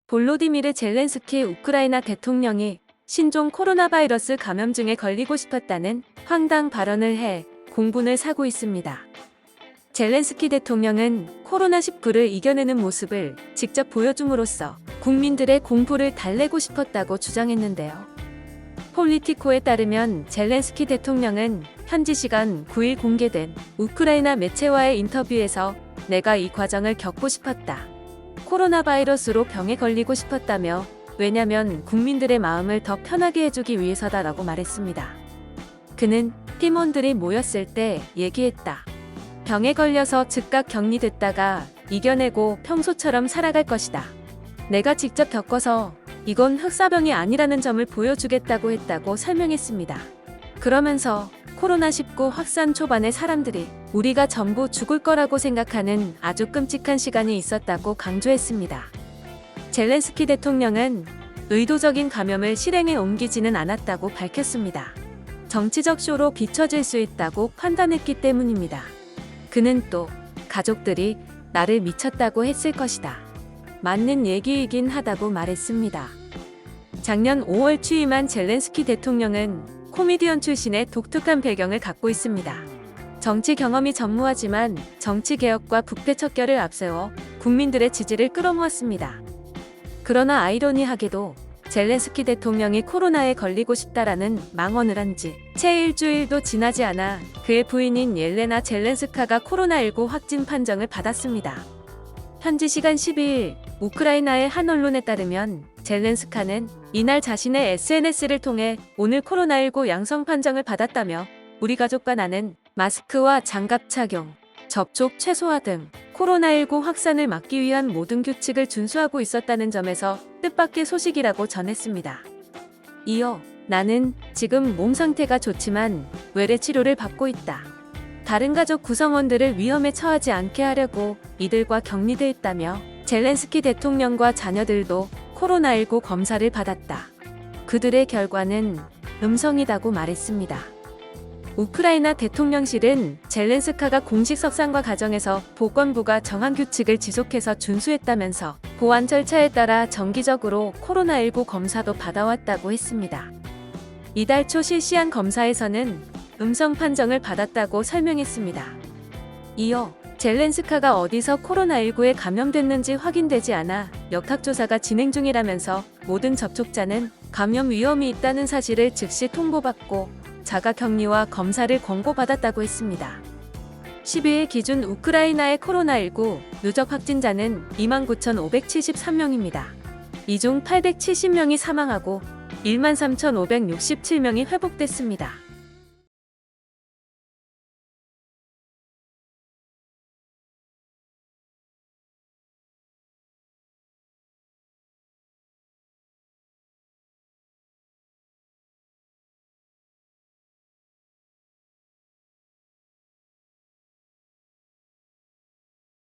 볼로디미르 젤렌스키 우크라이나 대통령이 신종 코로나 바이러스 감염증에 걸리고 싶었다는 황당 발언을 해 공분을 사고 있습니다. 젤렌스키 대통령은 코로나19를 이겨내는 모습을 직접 보여줌으로써 국민들의 공포를 달래고 싶었다고 주장했는데요. 폴리티코에 따르면 젤렌스키 대통령은 현지 시간 9일 공개된 우크라이나 매체와의 인터뷰에서 내가 이 과정을 겪고 싶었다. 코로나 바이러스로 병에 걸리고 싶었다며 왜냐면 국민들의 마음을 더 편하게 해주기 위해서다라고 말했습니다. 그는 팀원들이 모였을 때 얘기했다. 병에 걸려서 즉각 격리됐다가 이겨내고 평소처럼 살아갈 것이다. 내가 직접 겪어서 이건 흑사병이 아니라는 점을 보여주겠다고 했다고 설명했습니다. 그러면서 코로나19 확산 초반에 사람들이 우리가 전부 죽을 거라고 생각하는 아주 끔찍한 시간이 있었다고 강조했습니다. 젤렌스키 대통령은 의도적인 감염을 실행에 옮기지는 않았다고 밝혔습니다. 정치적 쇼로 비춰질 수 있다고 판단했기 때문입니다. 그는 또 가족들이 나를 미쳤다고 했을 것이다. 맞는 얘기이긴 하다고 말했습니다. 작년 5월 취임한 젤렌스키 대통령은 코미디언 출신의 독특한 배경을 갖고 있습니다. 정치 경험이 전무하지만 정치 개혁과 부패 척결을 앞세워 국민들의 지지를 끌어모았습니다. 그러나 아이러니하게도 젤렌스키 대통령이 코로나에 걸리고 싶다라는 망언을 한 지 채 일주일도 지나지 않아 그의 부인인 옐레나 젤렌스카가 코로나19 확진 판정을 받았습니다. 현지 시간 12일 우크라이나의 한 언론에 따르면 젤렌스카는 이날 자신의 SNS를 통해 오늘 코로나19 양성 판정을 받았다며 우리 가족과 나는 마스크와 장갑 착용, 접촉 최소화 등 코로나19 확산을 막기 위한 모든 규칙을 준수하고 있었다는 점에서 뜻밖의 소식이라고 전했습니다. 이어 나는 지금 몸 상태가 좋지만 외래 치료를 받고 있다. 다른 가족 구성원들을 위험에 처하지 않게 하려고 이들과 격리돼 있다며 젤렌스키 대통령과 자녀들도 코로나19 검사를 받았다. 그들의 결과는 음성이다고 말했습니다. 우크라이나 대통령실은 젤렌스카가 공식 석상과 가정에서 보건부가 정한 규칙을 지속해서 준수했다면서 보안 절차에 따라 정기적으로 코로나19 검사도 받아왔다고 했습니다. 이달 초 실시한 검사에서는 음성 판정을 받았다고 설명했습니다. 이어 젤렌스카가 어디서 코로나19에 감염됐는지 확인되지 않아 역학조사가 진행 중이라면서 모든 접촉자는 감염 위험이 있다는 사실을 즉시 통보받고 자가격리와 검사를 권고받았다고 했습니다. 12일 기준 우크라이나의 코로나19 누적 확진자는 29,573명입니다. 이 중 870명이 사망하고 13,567명이 회복됐습니다.